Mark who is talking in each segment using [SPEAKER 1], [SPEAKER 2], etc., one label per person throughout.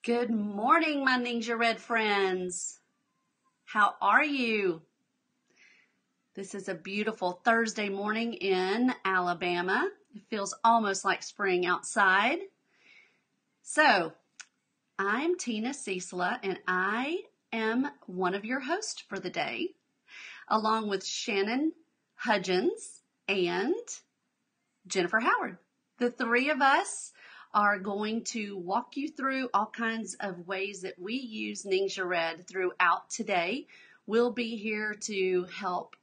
[SPEAKER 1] Good morning, my Ningxia Red friends. How are you? This is a beautiful Thursday morning in Alabama. It feels almost like spring outside. So, I'm Tina Cecila, and I am one of your hosts for the day, along with Shannon Hudgens and Jennifer Howard. The three of us are going to walk you through all kinds of ways that we use Ningxia Red throughout today. We'll be here to help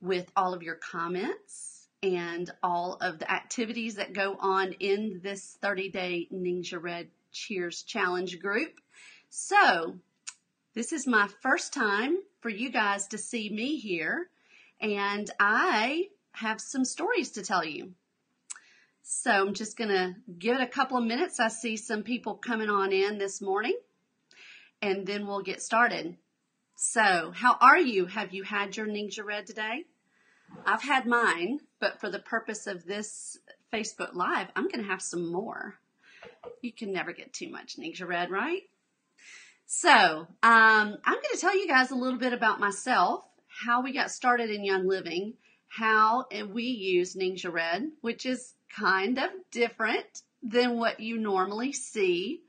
[SPEAKER 1] with all of your comments and all of the activities that go on in this 30-day Ningxia Red Cheers Challenge group. So, this is my first time for you guys to see me here, and I have some stories to tell you. So I'm just going to give it a couple of minutes. I see some people coming on in this morning, and then we'll get started. So how are you? Have you had your Ningxia Red today? I've had mine, but for the purpose of this Facebook Live, I'm going to have some more. You can never get too much Ningxia Red, right? So I'm going to tell you guys a little bit about myself, how we got started in Young Living, how we use Ningxia Red, which is kind of different than what you normally see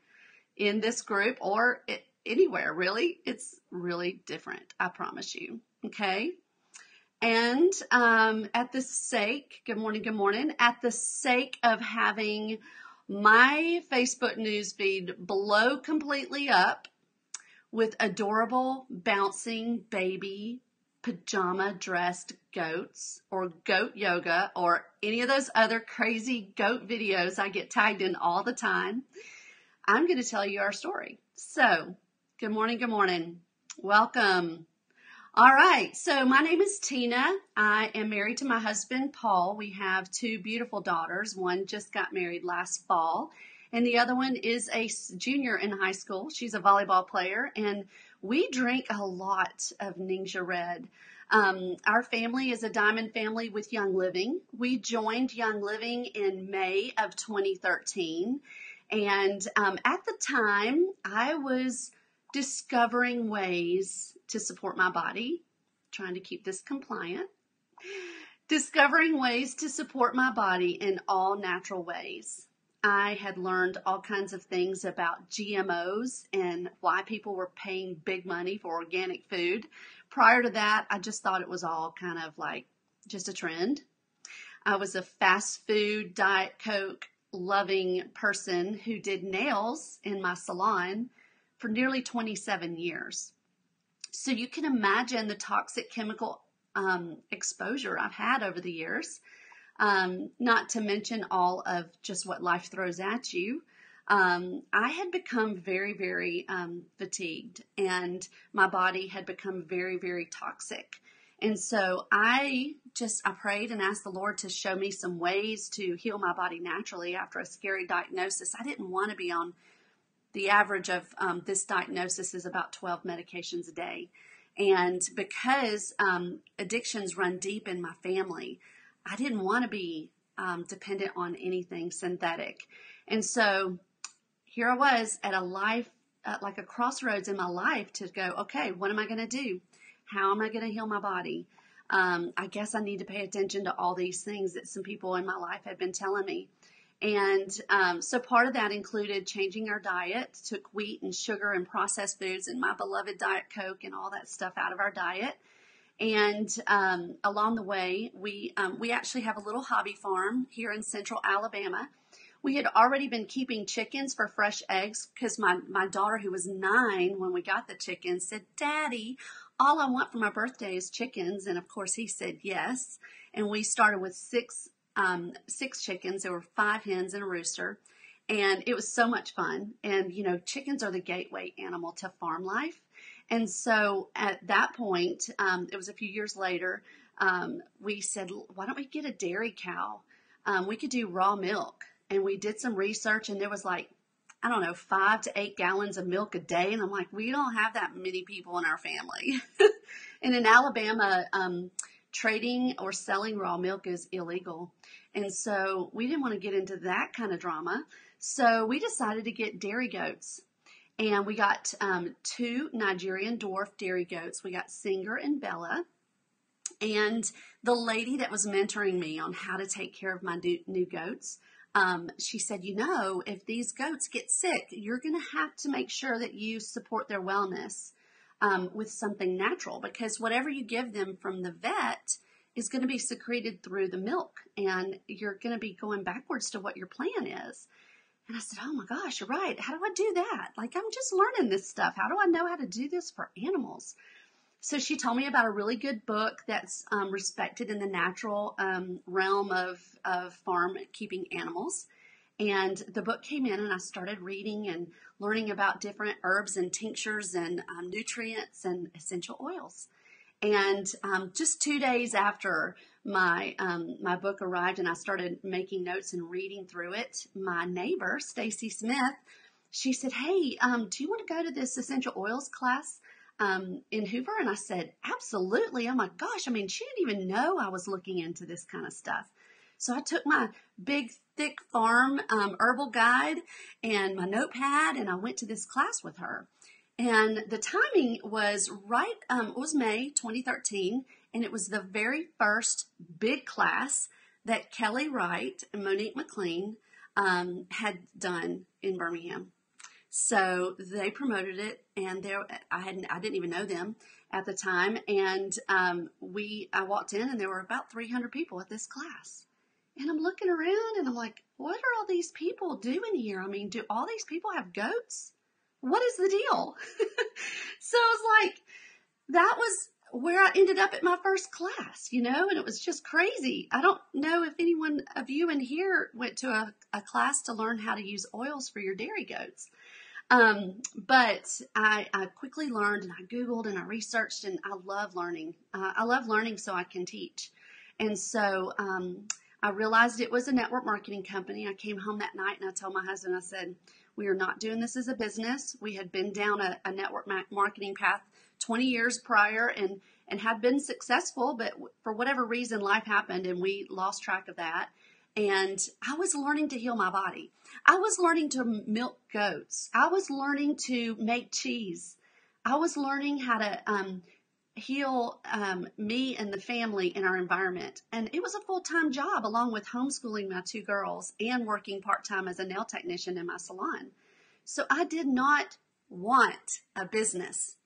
[SPEAKER 1] in this group or anywhere, really. It's really different, I promise you, okay? And at the sake, good morning, at the sake of having my Facebook newsfeed blow completely up with adorable, bouncing baby pajama dressed goats or goat yoga or any of those other crazy goat videos I get tagged in all the time, I'm going to tell you our story. So, good morning. Welcome. All right. So my name is Tina. I am married to my husband, Paul. We have two beautiful daughters. One just got married last fall, and the other one is a junior in high school. She's a volleyball player, and we drink a lot of Ningxia Red. Our family is a diamond family with Young Living. We joined Young Living in May of 2013. And at the time, I was discovering ways to support my body, trying to keep this compliant, discovering ways to support my body in all natural ways. I had learned all kinds of things about GMOs and why people were paying big money for organic food. Prior to that, I just thought it was all kind of like just a trend. I was a fast food, Diet Coke loving person who did nails in my salon for nearly 27 years. So you can imagine the toxic chemical exposure I've had over the years. Not to mention all of just what life throws at you. I had become very fatigued, and my body had become very toxic. And so I prayed and asked the Lord to show me some ways to heal my body naturally after a scary diagnosis. I didn't want to be on the average of this diagnosis is about 12 medications a day. And because addictions run deep in my family, I didn't want to be dependent on anything synthetic. And so here I was at like a crossroads in my life to go, okay, what am I going to do? How am I going to heal my body? I guess I need to pay attention to all these things that some people in my life had been telling me. And so part of that included changing our diet, took wheat and sugar and processed foods and my beloved Diet Coke and all that stuff out of our diet. And along the way, we actually have a little hobby farm here in central Alabama. We had already been keeping chickens for fresh eggs because my daughter, who was 9 when we got the chickens, said, "Daddy, all I want for my birthday is chickens." And of course he said yes. And we started with six chickens. There were 5 hens and a rooster. And it was so much fun. And, you know, chickens are the gateway animal to farm life. And so at that point, it was a few years later, we said, why don't we get a dairy cow? We could do raw milk. And we did some research, and there was like, I don't know, 5 to 8 gallons of milk a day. And I'm like, we don't have that many people in our family. And in Alabama, trading or selling raw milk is illegal. And so we didn't want to get into that kind of drama. So we decided to get dairy goats. And we got 2 Nigerian dwarf dairy goats. We got Singer and Bella. And the lady that was mentoring me on how to take care of my new goats, she said, if these goats get sick, you're going to have to make sure that you support their wellness with something natural, because whatever you give them from the vet is going to be secreted through the milk, and you're going to be going backwards to what your plan is. And I said, oh my gosh, you're right. How do I do that? Like, I'm just learning this stuff. How do I know how to do this for animals? So she told me about a really good book that's respected in the natural realm of farm keeping animals. And the book came in, and I started reading and learning about different herbs and tinctures and nutrients and essential oils. And just 2 days after my book arrived and I started making notes and reading through it, my neighbor, Stacy Smith, she said, hey, do you want to go to this essential oils class in Hoover? And I said, absolutely. Oh my gosh. I mean, she didn't even know I was looking into this kind of stuff. So I took my big, thick farm herbal guide and my notepad, and I went to this class with her. And the timing was right, it was May 2013, and it was the very first big class that Kelly Wright and Monique McLean had done in Birmingham. So they promoted it, and I didn't even know them at the time, and I walked in, and there were about 300 people at this class. And I'm looking around, and I'm like, what are all these people doing here? I mean, do all these people have goats? What is the deal? So I was like, that was where I ended up at my first class, and it was just crazy. I don't know if anyone of you in here went to a class to learn how to use oils for your dairy goats. But I quickly learned, and I Googled and I researched, and I love learning. I love learning so I can teach. And so I realized it was a network marketing company. I came home that night and I told my husband, I said, we are not doing this as a business. We had been down a network marketing path 20 years prior and had been successful, but for whatever reason, life happened and we lost track of that. And I was learning to heal my body. I was learning to milk goats. I was learning to make cheese. I was learning how to heal me and the family in our environment. And it was a full-time job along with homeschooling my 2 girls and working part-time as a nail technician in my salon. So I did not want a business.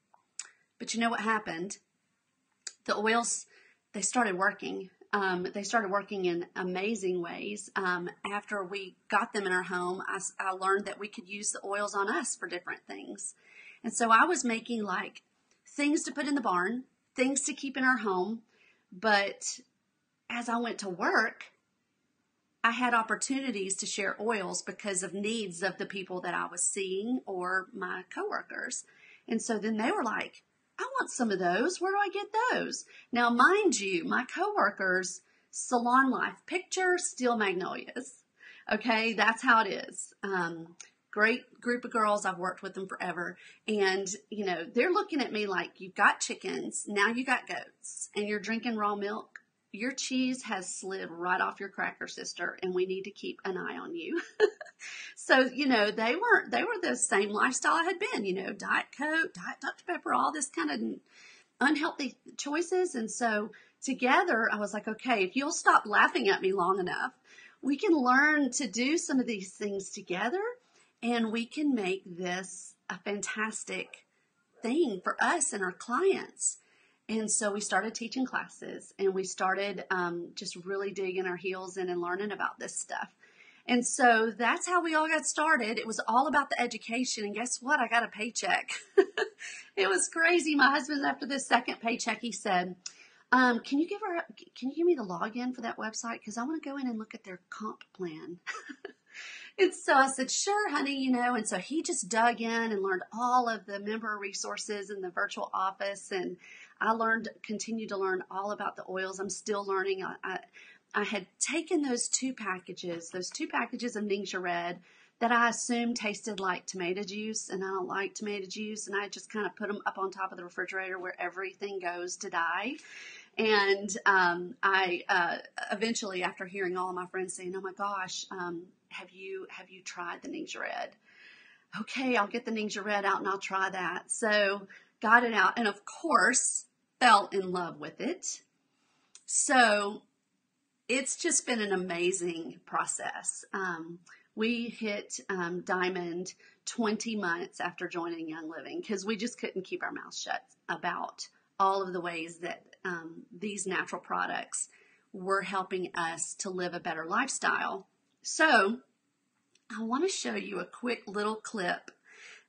[SPEAKER 1] But you know what happened? The oils, they started working. They started working in amazing ways. After we got them in our home, I learned that we could use the oils on us for different things. And so I was making like things to put in the barn, things to keep in our home. But as I went to work, I had opportunities to share oils because of needs of the people that I was seeing or my coworkers. And so then they were like, I want some of those. Where do I get those? Now, mind you, my coworkers, salon life picture, still magnolias. Okay, that's how it is. Great group of girls. I've worked with them forever. And, they're looking at me like, you've got chickens, now you got goats, and you're drinking raw milk. Your cheese has slid right off your cracker, sister, and we need to keep an eye on you. So, they were the same lifestyle I had been, Diet Coke, Diet Dr. Pepper, all this kind of unhealthy choices. And so together I was like, okay, if you'll stop laughing at me long enough, we can learn to do some of these things together, and we can make this a fantastic thing for us and our clients. And so we started teaching classes, and we started just really digging our heels in and learning about this stuff. And so that's how we all got started. It was all about the education. And guess what? I got a paycheck. It was crazy. My husband, after the second paycheck, he said, can you give me the login for that website? Because I want to go in and look at their comp plan. And so I said, sure, honey, and so he just dug in and learned all of the member resources in the virtual office. And I continued to learn all about the oils. I'm still learning. I had taken those two packages of Ningxia Red that I assumed tasted like tomato juice, and I don't like tomato juice, and I just kind of put them up on top of the refrigerator where everything goes to die. And I eventually, after hearing all of my friends saying, "Oh my gosh, have you tried the Ningxia Red?" Okay, I'll get the Ningxia Red out and I'll try that. So got it out, and of course fell in love with it. So it's just been an amazing process. We hit Diamond 20 months after joining Young Living because we just couldn't keep our mouths shut about all of the ways that these natural products were helping us to live a better lifestyle. So I want to show you a quick little clip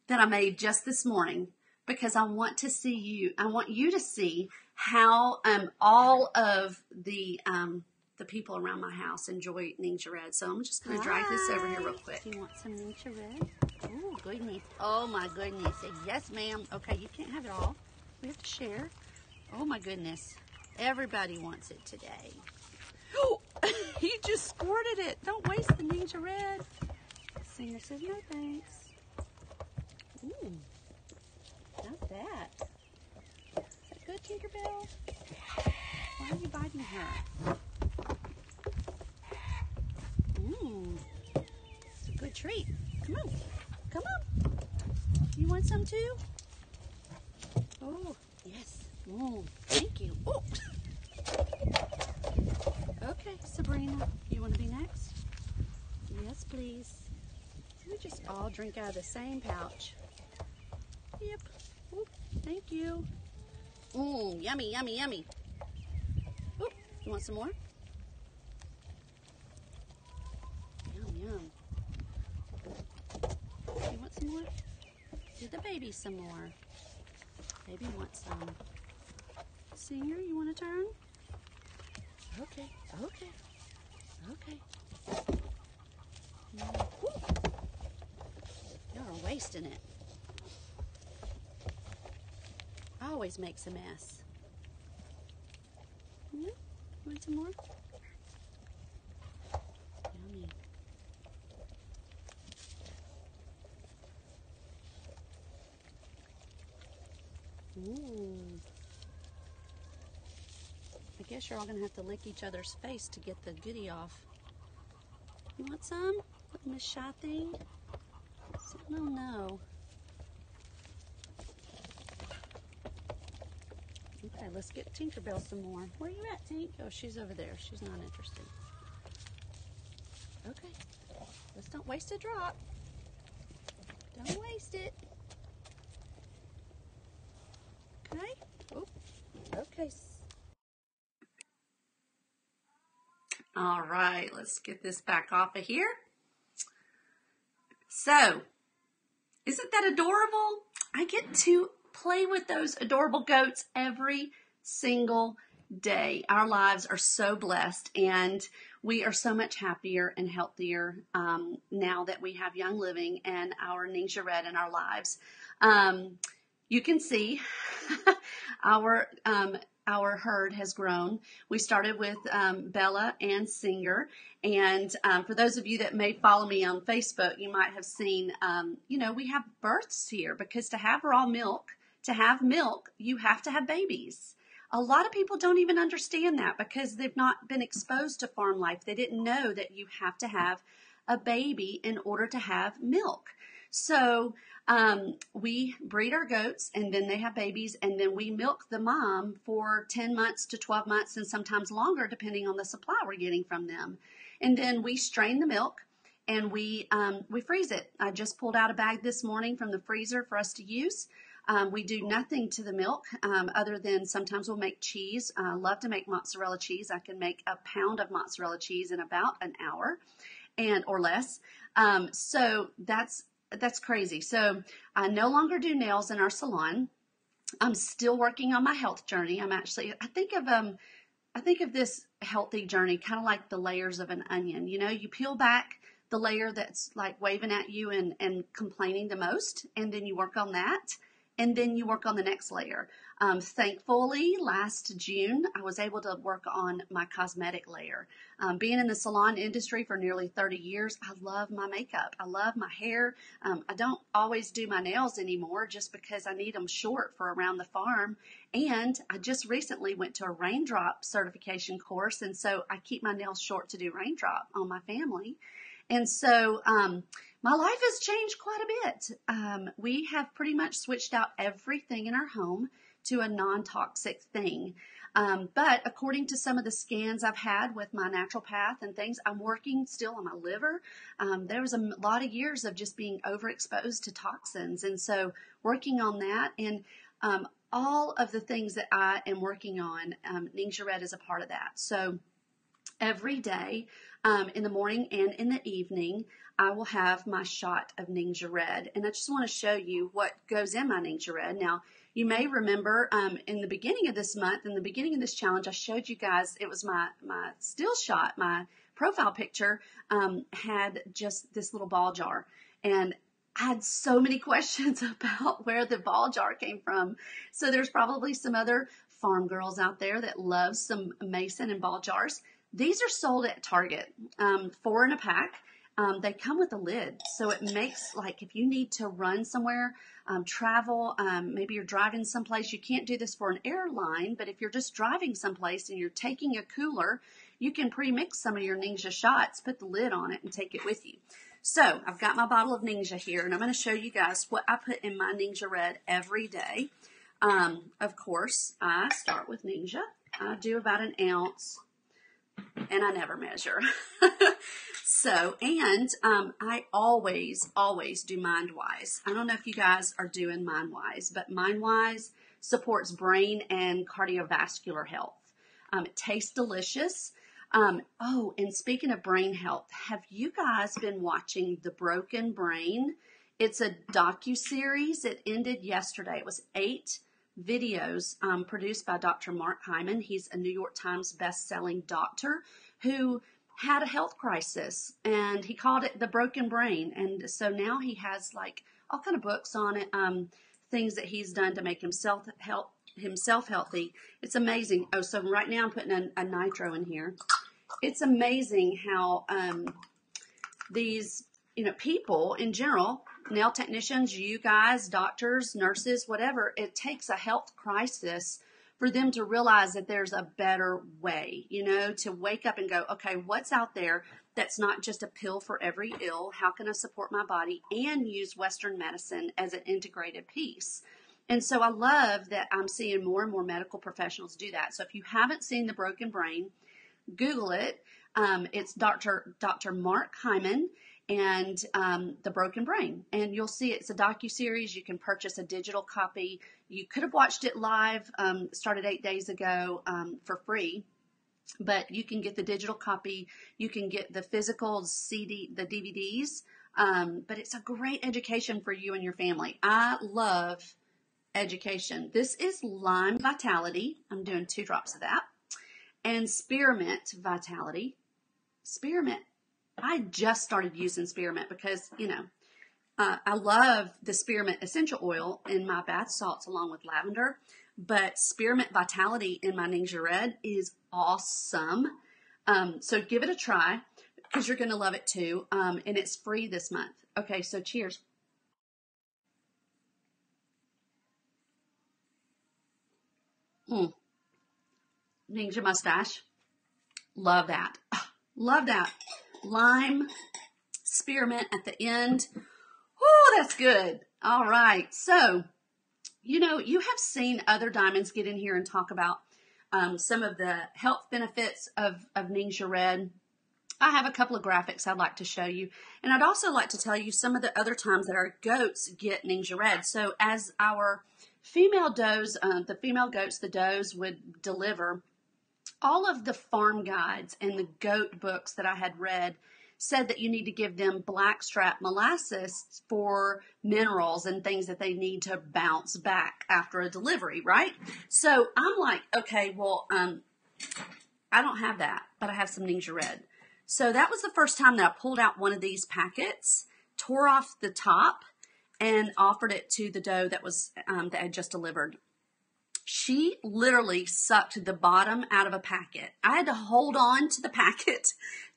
[SPEAKER 1] that I made just this morning because I want you to see how all of the people around my house enjoy Ningxia Red. So I'm just going to drag this over here real quick.
[SPEAKER 2] You want some Ningxia Red?
[SPEAKER 1] Oh, goodness. Oh, my goodness. Yes, ma'am. Okay, you can't have it all. We have to share. Oh, my goodness. Everybody wants it today. Oh, he just squirted it. Don't waste the Ningxia Red. Singer says no thanks. Ooh, not that. Is that good, Tinkerbell? Why are you biting her? It's a good treat. Come on. Come on. You want some too? Oh, yes. Oh, thank you. Oh. Okay, Sabrina, you want to be next? Yes, please. We just all drink out of the same pouch. Yep. Oh, thank you. Yummy, yummy, yummy. Oh, you want some more? Yum, yum. You want some more? Give the baby some more. Baby wants some. Singer, you want to turn? Okay, okay, okay. You're wasting it. Always makes a mess. You want some more? Yummy. Ooh. I guess you're all going to have to lick each other's face to get the goodie off. You want some? Miss Shy thing? Oh no. Okay, let's get Tinkerbell some more. Where are you at, Tink? Oh, she's over there. She's not interested. Okay. Let's not waste a drop. Don't waste it. Okay. Oh, okay. All right, let's get this back off of here. So, isn't that adorable? I get to play with those adorable goats every single day. Our lives are so blessed, and we are so much happier and healthier now that we have Young Living and our Ningxia Red in our lives. You can see our herd has grown. We started with Bella and Singer, and for those of you that may follow me on Facebook, you might have seen, we have births here because to have raw milk, you have to have babies. A lot of people don't even understand that because they've not been exposed to farm life. They didn't know that you have to have a baby in order to have milk. So we breed our goats, and then they have babies, and then we milk the mom for 10 months to 12 months and sometimes longer depending on the supply we're getting from them. And then we strain the milk and we freeze it. I just pulled out a bag this morning from the freezer for us to use. We do nothing to the milk other than sometimes we'll make cheese. I love to make mozzarella cheese. I can make a pound of mozzarella cheese in about an hour or less. So that's crazy. So I no longer do nails in our salon. I'm still working on my health journey. I think of this healthy journey kind of like the layers of an onion. You peel back the layer that's like waving at you and complaining the most, and then you work on that, and then you work on the next layer. Thankfully, last June, I was able to work on my cosmetic layer. Being in the salon industry for nearly 30 years, I love my makeup. I love my hair. I don't always do my nails anymore just because I need them short for around the farm. And I just recently went to a raindrop certification course, and so I keep my nails short to do raindrop on my family. And so my life has changed quite a bit. We have pretty much switched out everything in our home to a non-toxic thing. But according to some of the scans I've had with my naturopath and things, I'm working still on my liver. There was a lot of years of just being overexposed to toxins. And so working on that and all of the things that I am working on, Ningxia Red is a part of that. So every day, in the morning and in the evening, I will have my shot of Ningxia Red. And I just want to show you what goes in my Ningxia Red. Now, you may remember in the beginning of this month, in the beginning of this challenge, I showed you guys, it was my still shot, my profile picture had just this little ball jar. And I had so many questions about where the ball jar came from. So there's probably some other farm girls out there that love some mason and ball jars. These are sold at Target, 4 in a pack. They come with a lid, so it makes, like, if you need to run somewhere, travel, maybe you're driving someplace, you can't do this for an airline, but if you're just driving someplace and you're taking a cooler, you can pre-mix some of your Ningxia shots, put the lid on it, and take it with you. So I've got my bottle of Ningxia here, and I'm going to show you guys what I put in my Ningxia Red every day. Of course, I start with Ningxia. I do about an ounce. And I never measure. So, and I always do MindWise. I don't know if you guys are doing MindWise, but MindWise supports brain and cardiovascular health. It tastes delicious. Oh, and speaking of brain health, have you guys been watching The Broken Brain? It's a docu-series. It ended yesterday. It was 8 videos produced by Dr. Mark Hyman. He's a New York Times best-selling doctor who had a health crisis, and he called it The Broken Brain. And so now he has like all kind of books on it, things that he's done to make himself healthy. It's amazing. Oh, so right now I'm putting a nitro in here. It's amazing how these, people in general, nail technicians, you guys, doctors, nurses, whatever, it takes a health crisis for them to realize that there's a better way, to wake up and go, okay, what's out there that's not just a pill for every ill? How can I support my body and use Western medicine as an integrated piece? And so I love that I'm seeing more and more medical professionals do that. So if you haven't seen The Broken Brain, Google it. It's Dr. Mark Hyman and The Broken Brain. And you'll see it's a docu-series. You can purchase a digital copy. You could have watched it live, started 8 days ago for free. But you can get the digital copy. You can get the physical CD, the DVDs. But it's a great education for you and your family. I love education. This is Lime Vitality. I'm doing 2 drops of that. And Spearmint Vitality. Spearmint. I just started using spearmint because, I love the spearmint essential oil in my bath salts along with lavender. But Spearmint Vitality in my Ningxia Red is awesome. So give it a try because you're going to love it too. And it's free this month. Okay, so cheers. Ningxia mustache. Love that. Love that. Lime, spearmint at the end. Oh, that's good. All right. So, you have seen other diamonds get in here and talk about some of the health benefits of Ningxia Red. I have a couple of graphics I'd like to show you. And I'd also like to tell you some of the other times that our goats get Ningxia Red. So as our female does, the does would deliver, all of the farm guides and the goat books that I had read said that you need to give them blackstrap molasses for minerals and things that they need to bounce back after a delivery, right? So I'm like, okay, well, I don't have that, but I have some Ningxia Red. So that was the first time that I pulled out one of these packets, tore off the top, and offered it to the doe that was that had just delivered. She literally sucked the bottom out of a packet. I had to hold on to the packet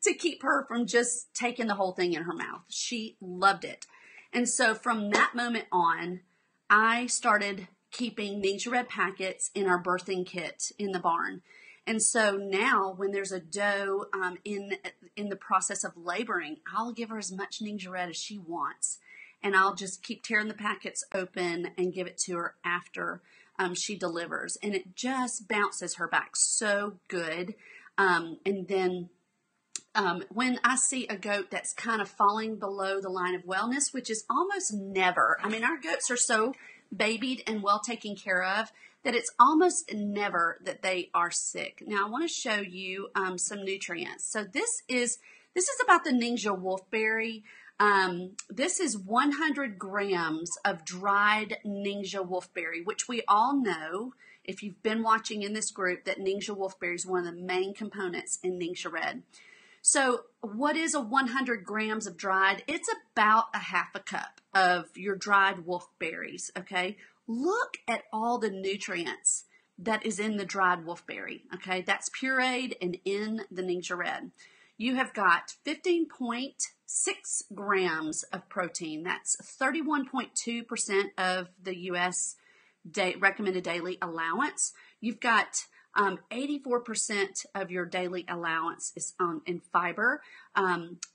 [SPEAKER 1] to keep her from just taking the whole thing in her mouth. She loved it. And so from that moment on, I started keeping Ningxia Red packets in our birthing kit in the barn. And so now when there's a doe in the process of laboring, I'll give her as much Ningxia Red as she wants. And I'll just keep tearing the packets open and give it to her after she delivers. And it just bounces her back so good. And then when I see a goat that's kind of falling below the line of wellness, which is almost never, I mean, our goats are so babied and well taken care of that it's almost never that they are sick. Now I want to show you some nutrients. So this is about the Ningxia Wolfberry. This is 100 grams of dried Ningxia Wolfberry, which we all know, if you've been watching in this group, that Ningxia Wolfberry is one of the main components in Ningxia Red. So what is a 100 grams of dried? It's about a half a cup of your dried wolfberries, okay? Look at all the nutrients that is in the dried wolfberry, okay? That's pureed and in the Ningxia Red. You have got 15.6 grams of protein. That's 31.2% of the U.S. recommended daily allowance. You've got 84% of your daily allowance is in fiber.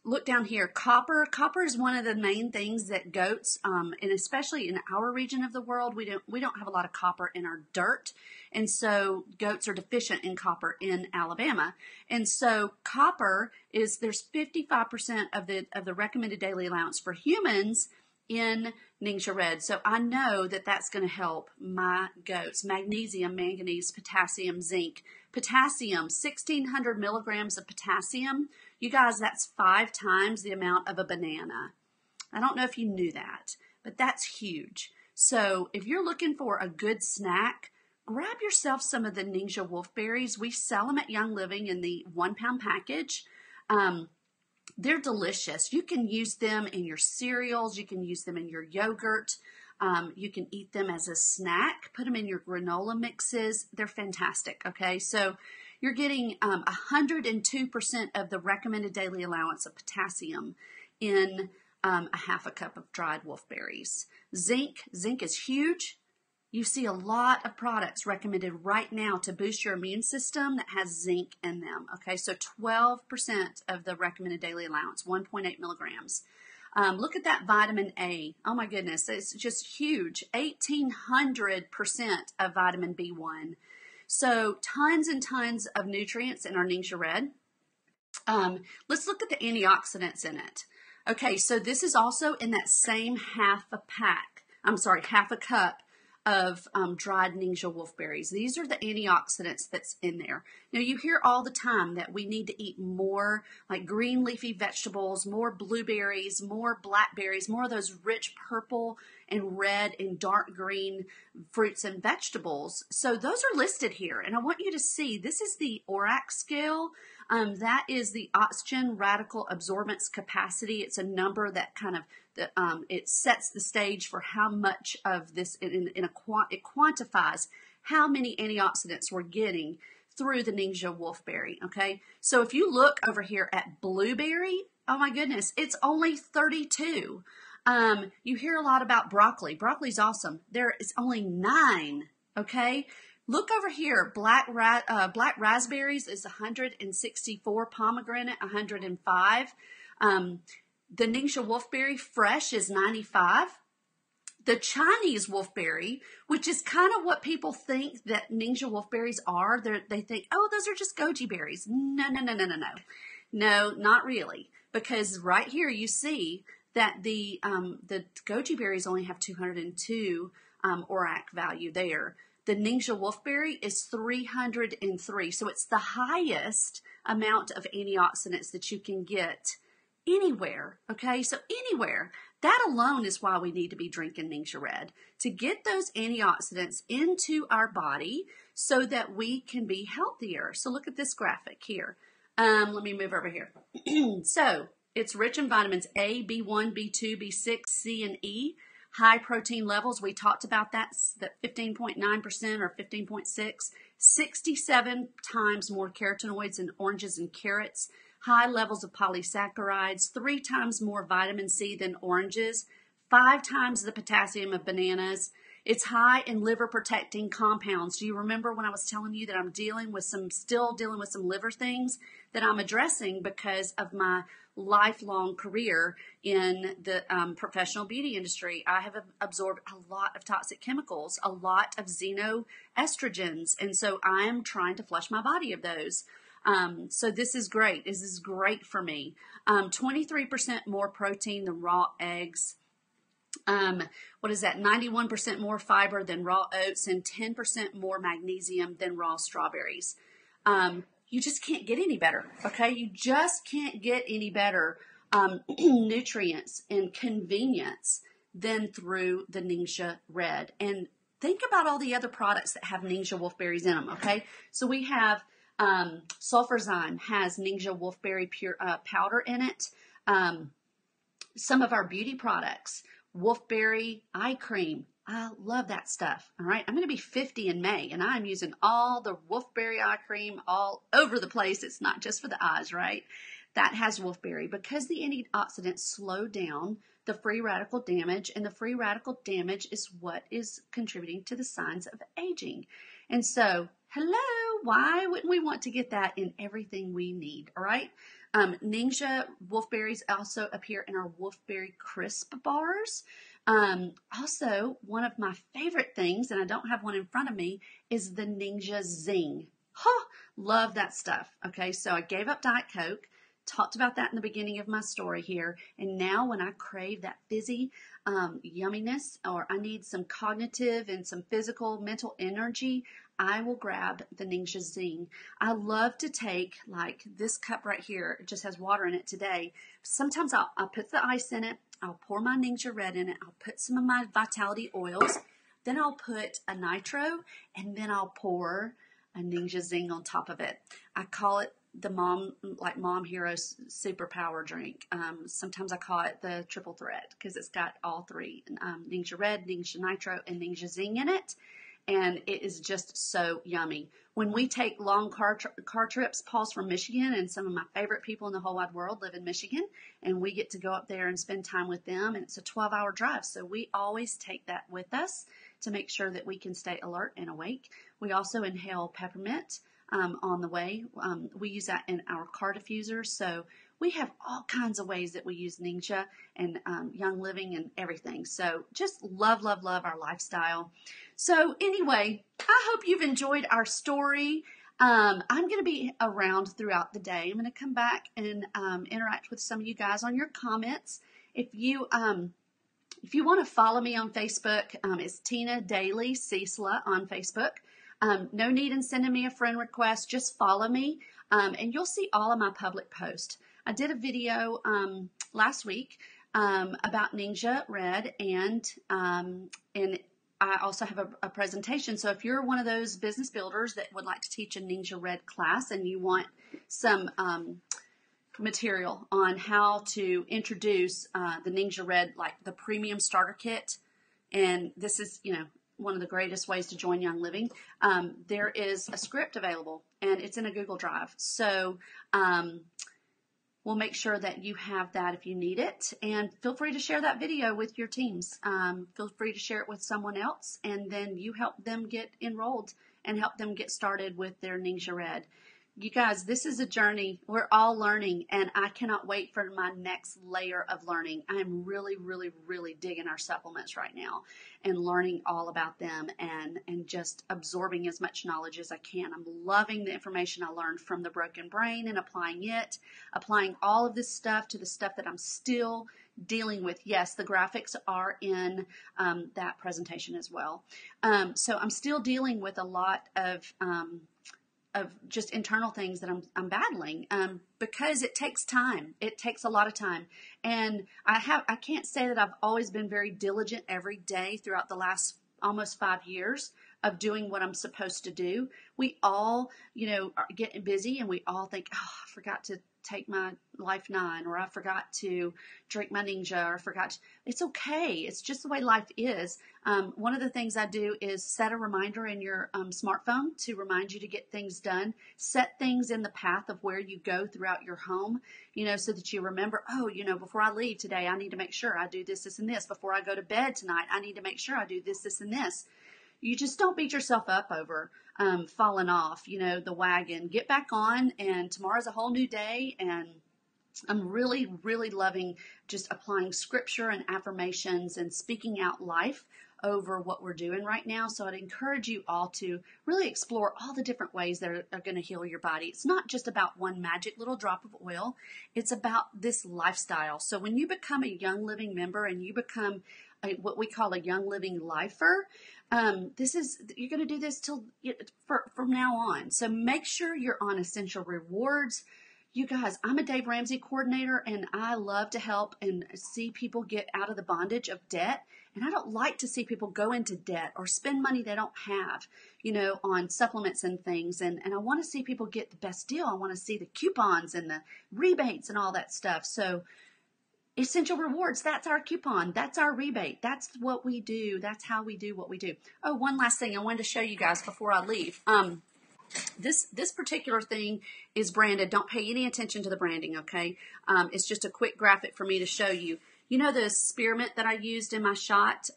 [SPEAKER 1] Look down here, copper. Copper is one of the main things that goats, and especially in our region of the world, we don't have a lot of copper in our dirt, and so goats are deficient in copper in Alabama. And so copper is, there's 55% of the recommended daily allowance for humans in Ningxia Red. So I know that that's going to help my goats. Magnesium, manganese, potassium, zinc. Potassium, 1,600 milligrams of potassium. You guys, that's 5 times the amount of a banana. I don't know if you knew that, but that's huge. So if you're looking for a good snack, grab yourself some of the Ningxia Wolfberries. We sell them at Young Living in the 1-pound package. They're delicious. You can use them in your cereals. You can use them in your yogurt. You can eat them as a snack. Put them in your granola mixes. They're fantastic, okay? So you're getting 102% of the recommended daily allowance of potassium in a half a cup of dried wolfberries. Zinc is huge. You see a lot of products recommended right now to boost your immune system that has zinc in them. Okay, so 12% of the recommended daily allowance, 1.8 milligrams. Look at that vitamin A. Oh my goodness, it's just huge. 1,800% of vitamin B1. So tons and tons of nutrients in our Ningxia Red. Let's look at the antioxidants in it. Okay, so this is also in that same half a cup of dried Ningxia Wolfberries. These are the antioxidants that's in there. Now you hear all the time that we need to eat more like green leafy vegetables, more blueberries, more blackberries, more of those rich purple and red and dark green fruits and vegetables. So those are listed here, and I want you to see, this is the ORAC scale. That is the oxygen radical absorbance capacity. It's a number that kind of it sets the stage for how much of this it quantifies how many antioxidants we're getting through the Ningxia Wolfberry. Okay, so if you look over here at blueberry, oh my goodness, it's only 32. You hear a lot about broccoli. Broccoli's awesome. There is only 9. Okay. Look over here, black raspberries is 164, pomegranate 105. The Ningxia Wolfberry fresh is 95. The Chinese Wolfberry, which is kind of what people think that Ningxia Wolfberries are, they think, oh, those are just goji berries. No. No, not really. Because right here you see that the goji berries only have 202 ORAC value there. The Ningxia Wolfberry is 303. So it's the highest amount of antioxidants that you can get anywhere. Okay, so anywhere. That alone is why we need to be drinking Ningxia Red, to get those antioxidants into our body so that we can be healthier. So look at this graphic here. Let me move over here. So it's rich in vitamins A, B1, B2, B6, C, and E. High protein levels, we talked about that 15.9% or 15.6, 67 times more carotenoids in oranges and carrots, high levels of polysaccharides, 3 times more vitamin C than oranges, 5 times the potassium of bananas. It's high in liver protecting compounds. Do you remember when I was telling you that I'm still dealing with some liver things that I'm addressing because of my lifelong career in the professional beauty industry? I have absorbed a lot of toxic chemicals, a lot of xenoestrogens, and so I am trying to flush my body of those. So this is great. This is great for me. 23% more protein than raw eggs. What is that? 91% more fiber than raw oats and 10% more magnesium than raw strawberries. You just can't get any better. Okay. You just can't get any better, nutrients and convenience than through the Ningxia Red. And think about all the other products that have Ningxia wolfberries in them. Okay. So we have, Sulfurzyme has Ningxia wolfberry pure, powder in it. Some of our beauty products, Wolfberry Eye Cream. I love that stuff. All right. I'm going to be 50 in May and I'm using all the Wolfberry Eye Cream all over the place. It's not just for the eyes, right? That has Wolfberry because the antioxidants slow down the free radical damage, and the free radical damage is what is contributing to the signs of aging. And so, hello, why wouldn't we want to get that in everything we need? All right. Ningxia wolfberries also appear in our Wolfberry Crisp bars. Also, one of my favorite things, and I don't have one in front of me, is the Ningxia Zinc. Huh, love that stuff. Okay, so I gave up Diet Coke, talked about that in the beginning of my story here, and now when I crave that fizzy yumminess, or I need some cognitive and some physical, mental energy, I will grab the Ningxia Zinc. I love to take like this cup right here. It just has water in it today. Sometimes I'll put the ice in it. I'll pour my Ningxia Red in it. I'll put some of my Vitality oils. Then I'll put a nitro, and then I'll pour a Ningxia Zinc on top of it. I call it the Mom Hero superpower drink. Sometimes I call it the triple threat because it's got all three, Ningxia Red, Ningxia Nitro, and Ningxia Zinc in it. And it is just so yummy. When we take long car trips, Paul's from Michigan, and some of my favorite people in the whole wide world live in Michigan, and we get to go up there and spend time with them, and it's a 12-hour drive. So we always take that with us to make sure that we can stay alert and awake. We also inhale peppermint on the way. We use that in our car diffusers. So we have all kinds of ways that we use Ningxia and Young Living and everything. So just love, love, love our lifestyle. So anyway, I hope you've enjoyed our story. I'm going to be around throughout the day. I'm going to come back and interact with some of you guys on your comments. If you want to follow me on Facebook, it's Tina Daly Cecila on Facebook. No need in sending me a friend request. Just follow me, and you'll see all of my public posts. I did a video last week about Ningxia Red, and I also have a presentation. So if you're one of those business builders that would like to teach a Ningxia Red class and you want some material on how to introduce the Ningxia Red, like the premium starter kit, and this is, one of the greatest ways to join Young Living, there is a script available, and it's in a Google Drive. So we'll make sure that you have that if you need it, and feel free to share that video with your teams. Feel free to share it with someone else, and then you help them get enrolled and help them get started with their Ningxia Red. You guys, this is a journey. We're all learning, and I cannot wait for my next layer of learning. I'm really, really, really digging our supplements right now and learning all about them and just absorbing as much knowledge as I can. I'm loving the information I learned from the Broken Brain and applying all of this stuff to the stuff that I'm still dealing with. Yes, the graphics are in that presentation as well. So I'm still dealing with a lot of just internal things that I'm battling, because it takes time. It takes a lot of time. And I can't say that I've always been very diligent every day throughout the last almost 5 years of doing what I'm supposed to do. We all, are getting busy, and we all think, oh, I forgot to take my Life 9, or I forgot to drink my Ningxia, or it's okay. It's just the way life is. One of the things I do is set a reminder in your smartphone to remind you to get things done. Set things in the path of where you go throughout your home, so that you remember, before I leave today, I need to make sure I do this, this, and this. Before I go to bed tonight, I need to make sure I do this, this, and this. You just don't beat yourself up over falling off, the wagon. Get back on, and tomorrow's a whole new day, and I'm really, really loving just applying scripture and affirmations and speaking out life over what we're doing right now. So I'd encourage you all to really explore all the different ways that are going to heal your body. It's not just about one magic little drop of oil. It's about this lifestyle. So when you become a Young Living member and you become what we call a Young Living lifer, you're going to do this from now on. So make sure you're on Essential Rewards. You guys, I'm a Dave Ramsey coordinator, and I love to help and see people get out of the bondage of debt. And I don't like to see people go into debt or spend money they don't have, on supplements and things. And I want to see people get the best deal. I want to see the coupons and the rebates and all that stuff. So Essential Rewards, that's our coupon. That's our rebate. That's what we do. That's how we do what we do. Oh, one last thing I wanted to show you guys before I leave. This particular thing is branded. Don't pay any attention to the branding, okay? It's just a quick graphic for me to show you. The spearmint that I used in my shot,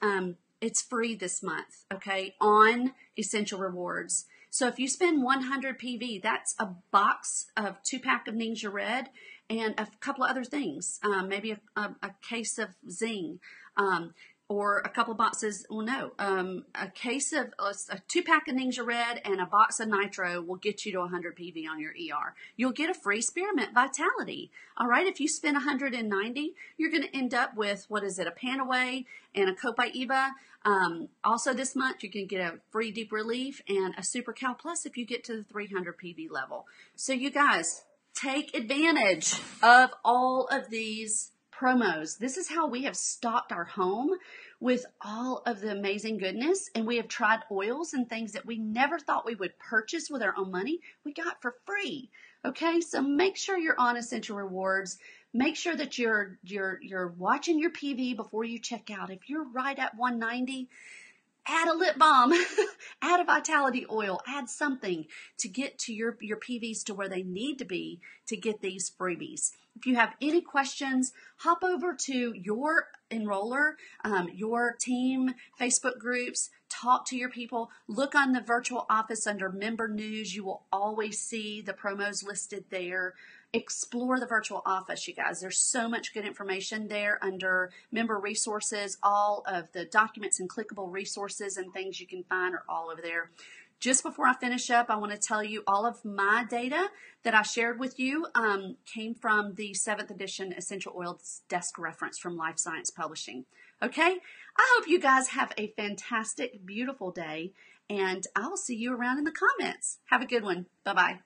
[SPEAKER 1] it's free this month, okay, on Essential Rewards. So if you spend 100 PV, that's a box of 2-pack of Ningxia Red and a couple of other things, maybe a case of Zinc, or a couple of boxes, a case of a 2-pack of Ningxia Red and a box of Nitro will get you to 100 PV on your ER. You'll get a free Spearmint Vitality. All right, if you spend 190, you're going to end up with, a Panaway and a Cope by Eva. Also this month, you can get a free Deep Relief and a Super Cal Plus if you get to the 300 PV level. So you guys, take advantage of all of these promos. This is how we have stocked our home with all of the amazing goodness, and we have tried oils and things that we never thought we would purchase with our own money. We got for free. Okay, so make sure you're on Essential Rewards. Make sure that you're watching your PV before you check out. If you're right at 190, add a lip balm, add a vitality oil, add something to get to your PVs to where they need to be to get these freebies. If you have any questions, hop over to your enroller, your team, Facebook groups, talk to your people, look on the virtual office under member news. You will always see the promos listed there. Explore the virtual office, you guys. There's so much good information there under member resources. All of the documents and clickable resources and things you can find are all over there. Just before I finish up, I want to tell you all of my data that I shared with you came from the 7th edition Essential Oils Desk Reference from Life Science Publishing. Okay? I hope you guys have a fantastic, beautiful day, and I'll see you around in the comments. Have a good one. Bye-bye.